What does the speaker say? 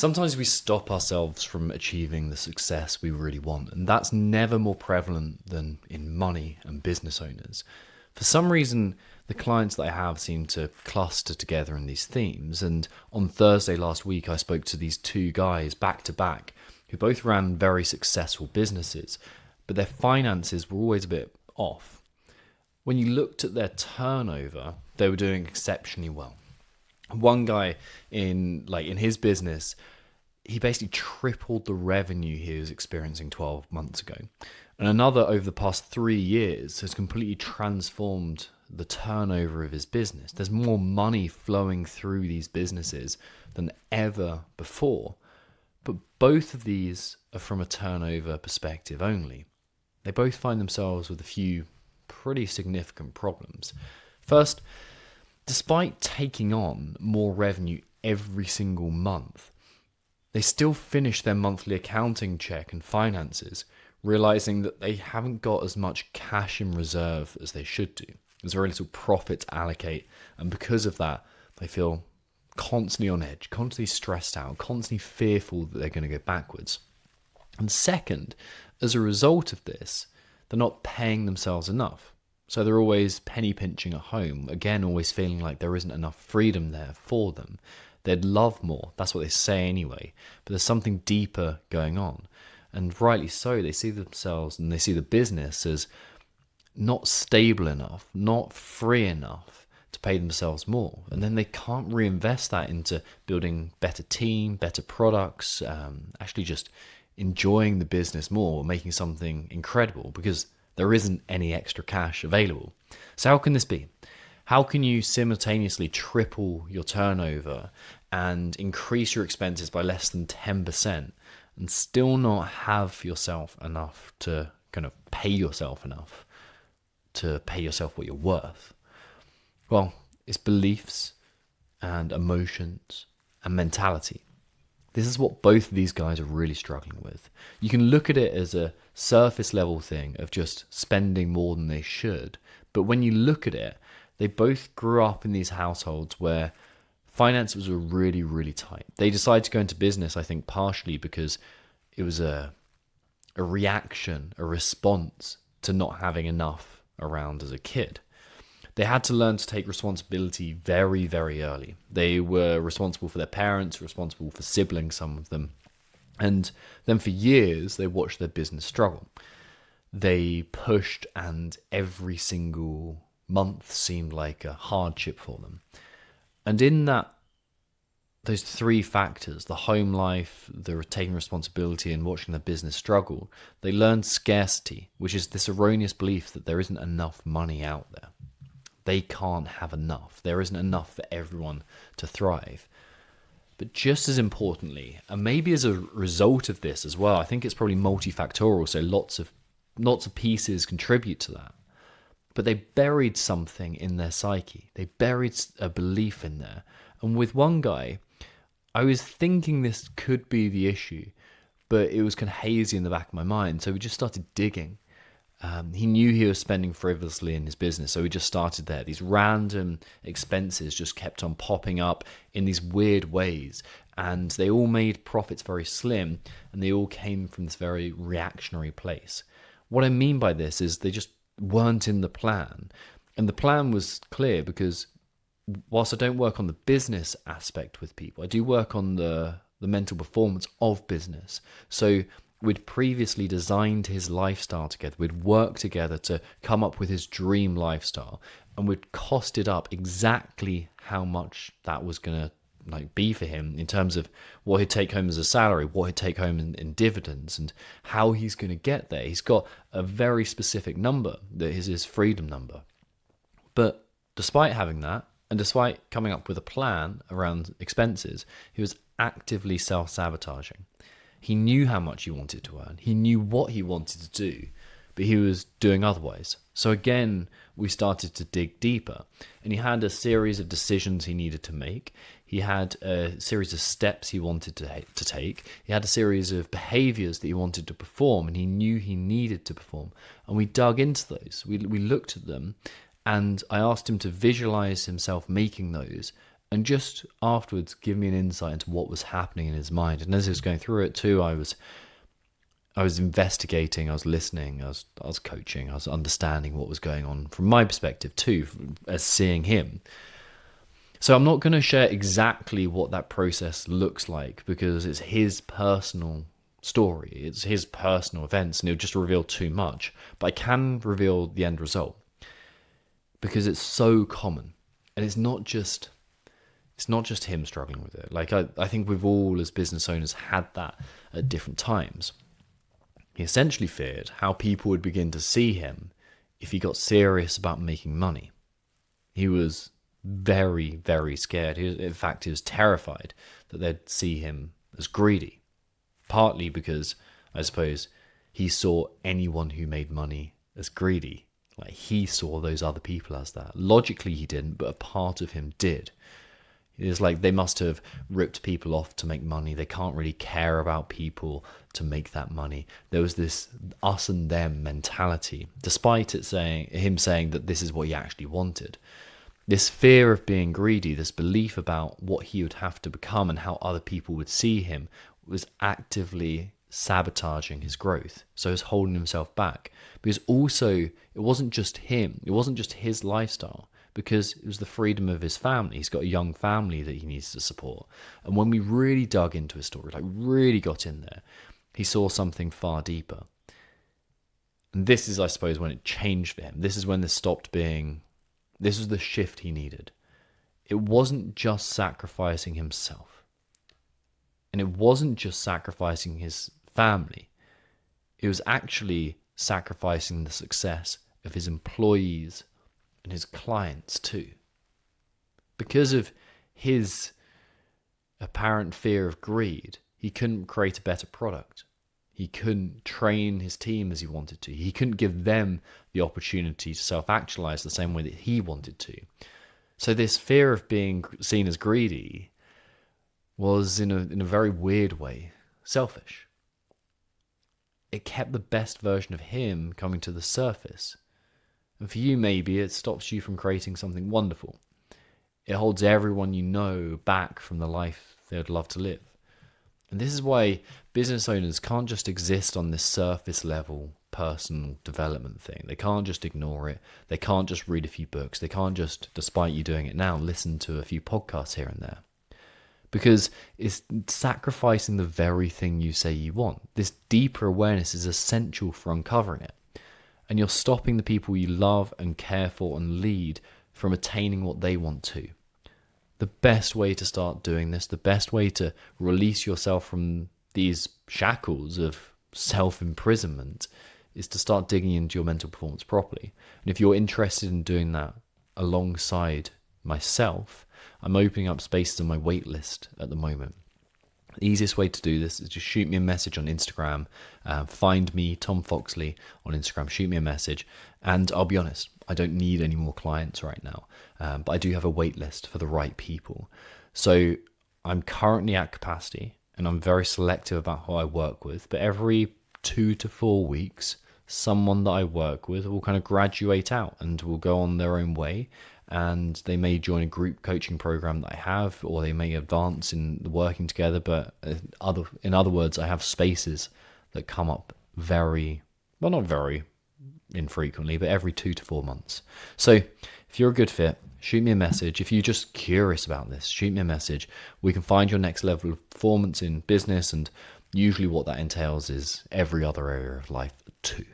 Sometimes we stop ourselves from achieving the success we really want, and that's never more prevalent than in money and business owners. For some reason, the clients that I have seem to cluster together in these themes, and on Thursday last week, I spoke to these two guys back to back who both ran very successful businesses, but their finances were always a bit off. When you looked at their turnover, they were doing exceptionally well. One guy in his business, he basically tripled the revenue he was experiencing 12 months ago. And another over the past 3 years has completely transformed the turnover of his business. There's more money flowing through these businesses than ever before. But both of these are from a turnover perspective only. They both find themselves with a few pretty significant problems. First, despite taking on more revenue every single month, they still finish their monthly accounting check and finances, realizing that they haven't got as much cash in reserve as they should do. There's very little profit to allocate, and because of that, they feel constantly on edge, constantly stressed out, constantly fearful that they're going to go backwards. And second, as a result of this, they're not paying themselves enough. So they're always penny pinching at home, again, always feeling like there isn't enough freedom there for them. They'd love more, that's what they say anyway, but there's something deeper going on. And rightly so, they see themselves and they see the business as not stable enough, not free enough to pay themselves more. And then they can't reinvest that into building better team, better products, actually just enjoying the business more, making something incredible, because there isn't any extra cash available. So how can this be? How can you simultaneously triple your turnover and increase your expenses by less than 10% and still not have yourself enough to kind of pay yourself enough to pay yourself what you're worth? Well, it's beliefs and emotions and mentality. This is what both of these guys are really struggling with. You can look at it as a surface level thing of just spending more than they should. But when you look at it, they both grew up in these households where finances were really, really tight. They decided to go into business, I think, partially because it was a reaction, a response to not having enough around as a kid. They had to learn to take responsibility very, very early. They were responsible for their parents, responsible for siblings, some of them. And then for years, they watched their business struggle. They pushed, and every single month seemed like a hardship for them. And in those three factors, the home life, the taking responsibility, and watching their business struggle, they learned scarcity, which is this erroneous belief that there isn't enough money out there. They can't have enough. There isn't enough for everyone to thrive. But just as importantly, and maybe as a result of this as well, I think it's probably multifactorial, so lots of pieces contribute to that. But they buried something in their psyche. They buried a belief in there. And with one guy, I was thinking this could be the issue, but it was kind of hazy in the back of my mind. So we just started digging. He knew he was spending frivolously in his business, so he just started there. These random expenses just kept on popping up in these weird ways, and they all made profits very slim, and they all came from this very reactionary place. What I mean by this is they just weren't in the plan, and the plan was clear because whilst I don't work on the business aspect with people, I do work on the mental performance of business. So we'd previously designed his lifestyle together. We'd worked together to come up with his dream lifestyle, and we'd costed up exactly how much that was going to be for him in terms of what he'd take home as a salary, what he'd take home in dividends, and how he's going to get there. He's got a very specific number that is his freedom number. But despite having that, and despite coming up with a plan around expenses, he was actively self-sabotaging. He knew how much he wanted to earn. He knew what he wanted to do, but he was doing otherwise. So again, we started to dig deeper, and he had a series of decisions he needed to make. He had a series of steps he wanted to take. He had a series of behaviors that he wanted to perform, and he knew he needed to perform. And we dug into those. We looked at them, and I asked him to visualize himself making those And just afterwards, give me an insight into what was happening in his mind. And as he was going through it too, I was investigating, I was listening, I was coaching, I was understanding what was going on from my perspective too, as seeing him. So I'm not going to share exactly what that process looks like because it's his personal story, it's his personal events, and it'll just reveal too much. But I can reveal the end result because it's so common, and it's not just him struggling with it. Like I think we've all as business owners had that at different times. He essentially feared how people would begin to see him if he got serious about making money. He was very, very scared. In fact, he was terrified that they'd see him as greedy. Partly because, I suppose, he saw anyone who made money as greedy. Like, he saw those other people as that. Logically, he didn't, but a part of him did. It's like they must have ripped people off to make money. They can't really care about people to make that money. There was this us and them mentality, despite him saying that this is what he actually wanted. This fear of being greedy, this belief about what he would have to become and how other people would see him, was actively sabotaging his growth. So he was holding himself back. Because also, it wasn't just him. It wasn't just his lifestyle. Because it was the freedom of his family. He's got a young family that he needs to support. And when we really dug into his story, like really got in there, he saw something far deeper. And this is, I suppose, when it changed for him. This is when this was the shift he needed. It wasn't just sacrificing himself. And it wasn't just sacrificing his family. It was actually sacrificing the success of his employees and his clients too. Because of his apparent fear of greed, he couldn't create a better product. He couldn't train his team as he wanted to. He couldn't give them the opportunity to self-actualize the same way that he wanted to. So this fear of being seen as greedy was, in a very weird way, selfish. It kept the best version of him coming to the surface. And for you, maybe it stops you from creating something wonderful. It holds everyone you know back from the life they would love to live. And this is why business owners can't just exist on this surface level personal development thing. They can't just ignore it. They can't just read a few books. They can't just, despite you doing it now, listen to a few podcasts here and there. Because it's sacrificing the very thing you say you want. This deeper awareness is essential for uncovering it. And you're stopping the people you love and care for and lead from attaining what they want to. The best way to start doing this, the best way to release yourself from these shackles of self-imprisonment, is to start digging into your mental performance properly. And if you're interested in doing that alongside myself, I'm opening up spaces on my wait list at the moment. The easiest way to do this is just shoot me a message on Instagram. Find me, Tom Foxley, on Instagram. Shoot me a message. And I'll be honest, I don't need any more clients right now. But I do have a wait list for the right people. So I'm currently at capacity, and I'm very selective about who I work with. But every 2 to 4 weeks, someone that I work with will kind of graduate out and will go on their own way. And they may join a group coaching program that I have, or they may advance in the working together. But in other words, I have spaces that come up not very infrequently, but every 2 to 4 months. So if you're a good fit, shoot me a message. If you're just curious about this, shoot me a message. We can find your next level of performance in business, and usually what that entails is every other area of life too.